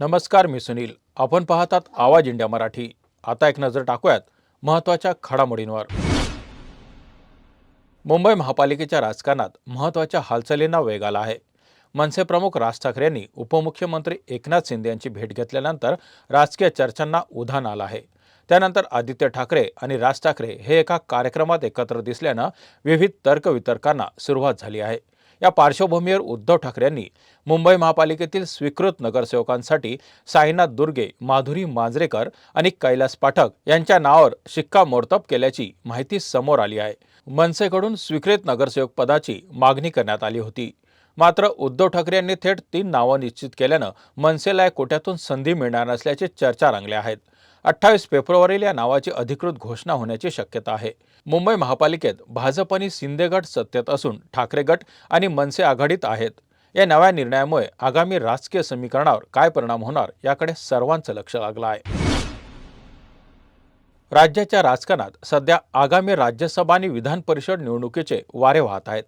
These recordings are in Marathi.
नमस्कार, मी सुनील. आपण पाहतात आवाज इंडिया मराठी. आता एक नजर टाकूयात महत्त्वाच्या घडामोडींवर. मुंबई महापालिकेच्या राजकारणात महत्त्वाच्या हालचालींना वेग आला आहे. मनसे प्रमुख राज ठाकरे यांनी उपमुख्यमंत्री एकनाथ शिंदे यांची भेट घेतल्यानंतर राजकीय चर्चांना उधाण आलं आहे. त्यानंतर आदित्य ठाकरे आणि राज ठाकरे हे एका कार्यक्रमात एकत्र दिसल्यानं विविध तर्कवितर्कांना सुरुवात झाली आहे. या पार्श्वभूमीवर उद्धव ठाकरे यांनी मुंबई महापालिकेतील स्वीकृत नगरसेवकांसाठी साईनाथ दुर्गे, माधुरी मांजरेकर आणि कैलास पाठक यांच्या नावावर शिक्कामोर्तब केल्याची माहिती समोर आली आहे. मनसेकडून स्वीकृत नगरसेवक पदाची मागणी करण्यात आली होती. मात्र उद्धव ठाकरे यांनी थेट 3 नावं निश्चित केल्यानं मनसेला या कोट्यातून संधी मिळणार नसल्याची चर्चा रंगल्या आहेत. 28 फेब्रुवारीला या नावाची अधिकृत घोषणा होण्याची शक्यता आहे. मुंबई महापालिकेत भाजप आणि शिंदे गट सत्तेत असून ठाकरे गट आणि मनसे आघाडीत आहेत. या नव्या निर्णयामुळे आगामी राजकीय समीकरणावर काय परिणाम होणार याकडे सर्वांचं लक्ष लागलं आहे. राज्याच्या राजकारणात सध्या आगामी राज्यसभा आणि विधान परिषद निवडणुकीचे वारे वाहत आहेत.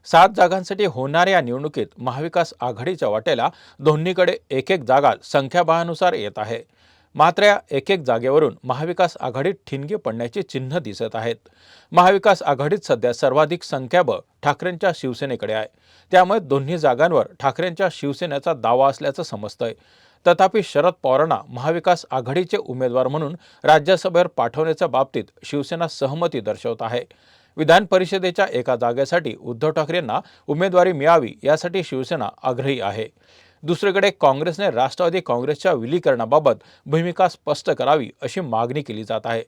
7 जागांसाठी होणाऱ्या या निवडणुकीत महाविकास आघाडीच्या वाटेला दोन्हीकडे एक जागा संख्याबळानुसार येत आहे. मात्र या एक जागेवरून महाविकास आघाडीत ठिणगी पडण्याची चिन्ह दिसत आहेत. महाविकास आघाडीत सध्या सर्वाधिक संख्याबळ ठाकरेंच्या शिवसेनेकडे आहे. त्यामुळे दोन्ही जागांवर ठाकरेंच्या शिवसेनेचा दावा असल्याचं समजतंय. तथापि शरद पवारांना महाविकास आघाडीचे उमेदवार म्हणून राज्यसभेवर पाठवण्याच्या बाबतीत शिवसेना सहमती दर्शवत आहे. विधान परिषदेच्या एका जागेसाठी उद्धव ठाकरेंना उमेदवारी मिळावी यासाठी शिवसेना आग्रही आहे. दुसरीकडे काँग्रेसने राष्ट्रवादी काँग्रेसच्या विलीकरणाबाबत भूमिका स्पष्ट करावी अशी मागणी केली जात आहे.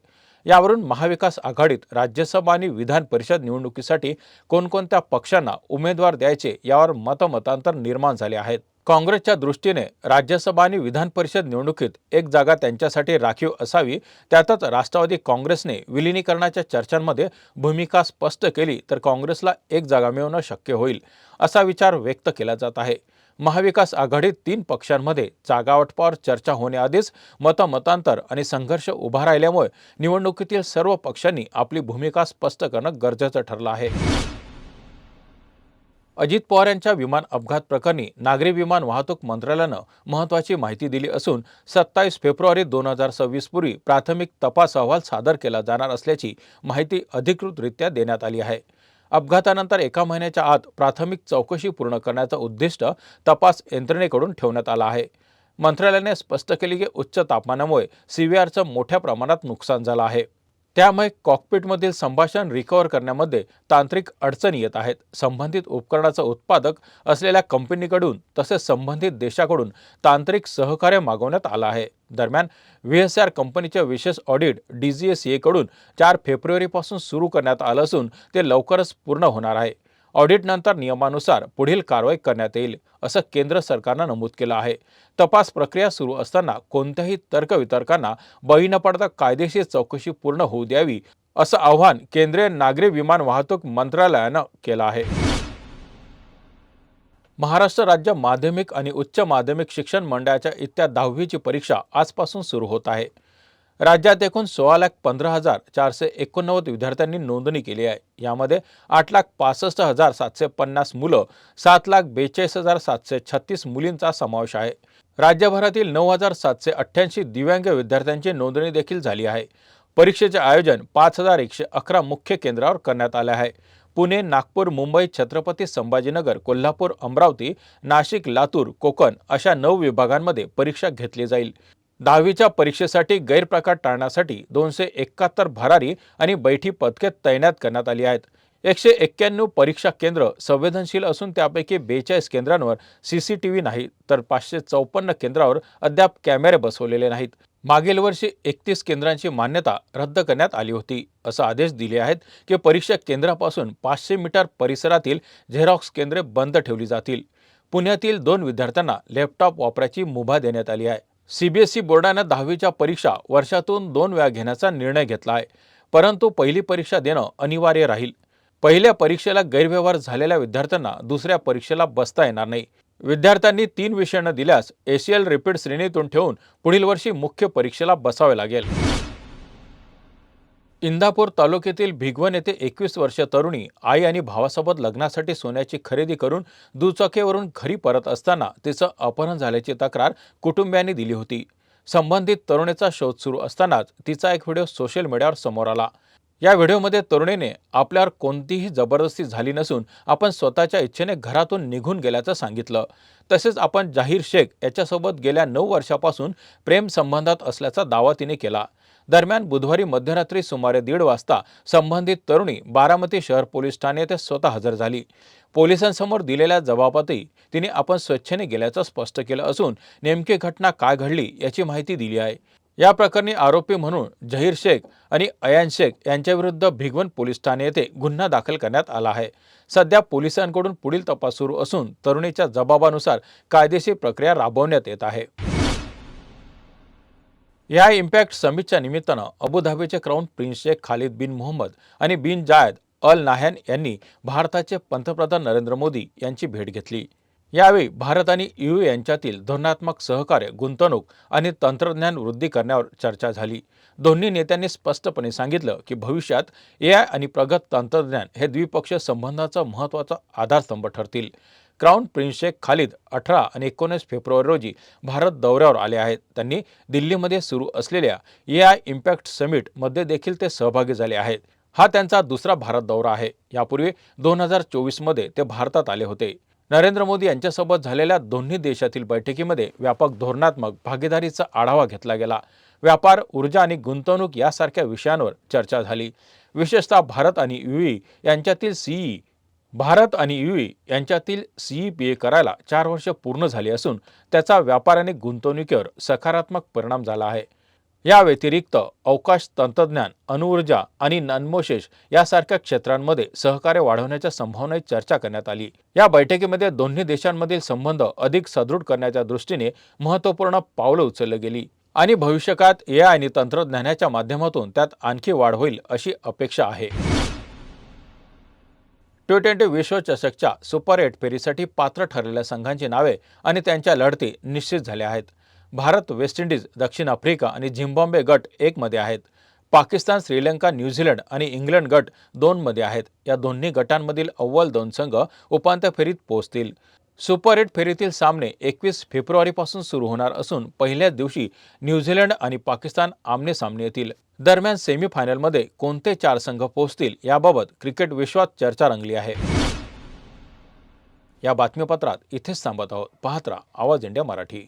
यावरून महाविकास आघाडीत राज्यसभा आणि विधान परिषद निवडणुकीसाठी कोणकोणत्या पक्षांना उमेदवार द्यायचे यावर मतमतांतर निर्माण झाले आहेत. काँग्रेसच्या दृष्टीने राज्यसभा आणि विधान परिषद निवडणुकीत एक जागा त्यांच्यासाठी राखीव असावी. त्यातच राष्ट्रवादी काँग्रेसने विलिनीकरणाच्या चर्चांमध्ये भूमिका स्पष्ट केली तर काँग्रेसला एक जागा मिळवणं शक्य होईल, असा विचार व्यक्त केला जात आहे. महाविकास आघाडीत 3 पक्षांमध्ये जागावाटपावर चर्चा होण्याआधीच मतमतांतर आणि संघर्ष उभा राहिल्यामुळे निवडणुकीतील सर्व पक्षांनी आपली भूमिका स्पष्ट करणं गरजेचं ठरलं आहे. अजित पवार यांच्या विमान अपघात प्रकरणी नागरी विमान वाहतूक मंत्रालयानं महत्त्वाची माहिती दिली असून 27 फेब्रुवारी 2026 पूर्वी प्राथमिक तपास अहवाल सादर केला जाणार असल्याची माहिती अधिकृतरित्या देण्यात आली आहे. अपघातानंतर 1 महिन्याच्या आत प्राथमिक चौकशी पूर्ण करण्याचं उद्दिष्ट तपास यंत्रणेकडून ठेवण्यात आलं आहे. मंत्रालयाने स्पष्ट केले की उच्च तापमानामुळे CVRचं मोठ्या प्रमाणात नुकसान झालं आहे. त्यामुळे कॉकपिटमधील संभाषण रिकव्हर करण्यामध्ये तांत्रिक अडचणी येत आहेत. संबंधित उपकरणाचं उत्पादक असलेल्या कंपनीकडून तसेच संबंधित देशाकडून तांत्रिक सहकार्य मागवण्यात आलं आहे. दरम्यान VSR कंपनीचे विशेष ऑडिट DGCA कडून 4 फेब्रुवारीपासून सुरू करण्यात आलं असून ते लवकरच पूर्ण होणार आहे. ऑडिटनंतर नियमानुसार पुढील कारवाई करण्यात येईल, असं केंद्र सरकारनं नमूद केलं आहे. तपास प्रक्रिया सुरू असताना कोणत्याही तर्कवितर्कांना बळी न पडता कायदेशीर चौकशी पूर्ण होऊ द्यावी, असं आवाहन केंद्रीय नागरी विमान वाहतूक मंत्रालयानं केलं आहे. महाराष्ट्र राज्य माध्यमिक आणि उच्च माध्यमिक शिक्षण मंडळाच्या इयत्ता 10वीची परीक्षा आजपासून सुरू होत आहे. राज्यात एकूण 16,65,489 विद्यार्थ्यांनी नोंदणी केली आहे. यामध्ये 8,65,750 मुलं, 7,42,736 मुलींचा समावेश आहे. राज्यभरातील 9,788 दिव्यांग विद्यार्थ्यांची नोंदणी देखील झाली आहे. परीक्षेचे आयोजन 5,111 मुख्य केंद्रावर करण्यात आले आहे. पुणे, नागपूर, मुंबई, छत्रपती संभाजीनगर, कोल्हापूर, अमरावती, नाशिक, लातूर, कोकण अशा 9 विभागांमध्ये परीक्षा घेतली जाईल. 10वीच्या परीक्षेसाठी गैरप्रकार टाळण्यासाठी 271 भरारी आणि बैठी पथके तैनात करण्यात आली आहेत. 191 परीक्षा केंद्र संवेदनशील असून त्यापैकी 42 केंद्रांवर CCTV नाही तर 554 केंद्रावर अद्याप कॅमेरे बसवलेले नाहीत. मागील वर्षी 31 केंद्रांची मान्यता रद्द करण्यात आली होती. असा आदेश दिले आहेत की परीक्षा केंद्रापासून 500 मीटर परिसरातील झेरॉक्स केंद्रे बंद ठेवली जातील. पुण्यातील 2 विद्यार्थ्यांना लॅपटॉप वापरायची मुभा देण्यात आली आहे. CBSE बोर्डाने 10वीच्या परीक्षा वर्षातून 2 वेळा घेण्याचा निर्णय घेतला आहे, परंतु पहिली परीक्षा देणं अनिवार्य राहील. पहिल्या परीक्षेला गैरव्यवहार झालेल्या विद्यार्थ्यांना दुसऱ्या परीक्षेला बसता येणार नाही. विद्यार्थ्यांनी 3 विषय न दिल्यास ACL रिपीट श्रेणीतून ठेवून पुढील वर्षी मुख्य परीक्षेला बसावे लागेल. इंदापूर तालुक्यातील भिगवण येथे 21 वर्षीय तरुणी आई आणि भावासोबत लग्नासाठी सोन्याची खरेदी करून दुचाकीवरून घरी परत असताना तिचं अपहरण झाल्याची तक्रार कुटुंबियांनी दिली होती। संबंधित तरुणीचा शोध सुरू असतानाच तिचा एक व्हिडिओ सोशल मीडियावर समोर आला। या व्हिडिओमध्ये तरुणीने आपल्यावर कोणतीही जबरदस्ती झाली नसून आपण स्वतःच्या इच्छेने घरातून निघून गेल्याचं सांगितलं। तसेच आपण जाहीर शेख याच्यासोबत गेल्या 9 वर्षापासून प्रेम संबंधात असल्याचा दावा तिने केला। दरम्यान बुधवारी मध्यरात्री सुमारे 1:30 वाजता संबंधित तरुणी बारामती शहर पोलीस ठाणे येथे स्वतः हजर झाली। पोलिसांसमोर दिलेल्या जबाबातही तिने आपण स्वेच्छेने गेल्याचं स्पष्ट केलं असून नेमकी घटना काय घडली याची माहिती दिली आहे। या प्रकरणी आरोपी म्हणून जहीर शेख आणि अयान शेख यांच्याविरुद्ध भिगवण पोलीस ठाणे येथे गुन्हा दाखल करण्यात आला आहे। सध्या पोलिसांकडून पुढील तपास सुरू असून तरुणीच्या जबाबानुसार कायदेशीर प्रक्रिया राबवण्यात येत आहे। या इम्पॅक्ट समिटच्या निमित्तानं अबुधाबीचे क्राऊन प्रिन्स शेख खालिद बिन मोहम्मद आणि बिन जायद अल नाह्यान यांनी भारताचे पंतप्रधान नरेंद्र मोदी यांची भेट घेतली। यावेळी भारत आणि EU यांच्यातील धोरणात्मक सहकार्य, गुंतवणूक आणि तंत्रज्ञान वृद्धी करण्यावर चर्चा झाली। दोन्ही नेत्यांनी स्पष्टपणे सांगितलं की भविष्यात AI आणि प्रगत तंत्रज्ञान हे द्विपक्षीय संबंधांचा महत्त्वाचा आधारस्तंभ ठरतील। क्राऊन प्रिन्स शेख खालिद 18 आणि 19 फेब्रुवारी रोजी भारत दौऱ्यावर आले आहेत। त्यांनी दिल्लीमध्ये सुरू असलेल्या AI इम्पॅक्ट समिट मध्ये देखील ते सहभागी झाले आहेत। हा त्यांचा दुसरा भारत दौरा आहे। यापूर्वी 2024 मध्ये ते भारतात आले होते। नरेंद्र मोदी यांच्यासोबत झालेल्या दोन्ही देशातील बैठकीमध्ये व्यापक धोरणात्मक भागीदारीचा आढावा घेतला गेला। व्यापार, ऊर्जा आणि गुंतवणूक यासारख्या विषयांवर चर्चा झाली। विशेषतः भारत आणि EU यांच्यातील CEPA करायला 4 वर्ष पूर्ण झाली असून त्याचा व्यापार आणि गुंतवणुकीवर सकारात्मक परिणाम झाला आहे। या व्यतिरिक्त अवकाश तंत्रज्ञान, अणुऊर्जा आणि नानोशेष यासारख्या क्षेत्रांमध्ये सहकार्य वाढवण्याच्या संभावनेची चर्चा करण्यात आली। या बैठकीमध्ये दोन्ही देशांमधील संबंध अधिक सदृढ करण्याच्या दृष्टीने महत्त्वपूर्ण पावलं उचलली गेली आणि भविष्यकाळात AI आणि तंत्रज्ञानाच्या माध्यमातून त्यात आणखी वाढ होईल अशी अपेक्षा आहे। T20 विश्वचषकच्या सुपर 8 फेरीसाठी पात्र ठरलेल्या संघांची नावे आणि त्यांच्या लढती निश्चित झाल्या आहेत। भारत, वेस्ट इंडिज, दक्षिण आफ्रिका आणि झिम्बाब्वे गट 1 मध्ये आहेत। पाकिस्तान, श्रीलंका, न्यूझीलंड आणि इंग्लंड गट 2 मध्ये आहेत। या दोन्ही गटांमधील अव्वल 2 संघ उपांत्य फेरीत पोहोचतील। सुपर 8 फेरीतील सामने 21 फेब्रुवारीपासून सुरू होणार असून पहिल्याच दिवशी न्यूझीलंड आणि पाकिस्तान आमने-सामने येतील। दरम्यान सेमीफायनलमध्ये कोणते 4 संघ पोहोचतील याबाबत क्रिकेट विश्वात चर्चा रंगली आहे। या बातमीपत्रात इथेच थांबत आहोत। पाहत रहा आवाज इंडिया मराठी।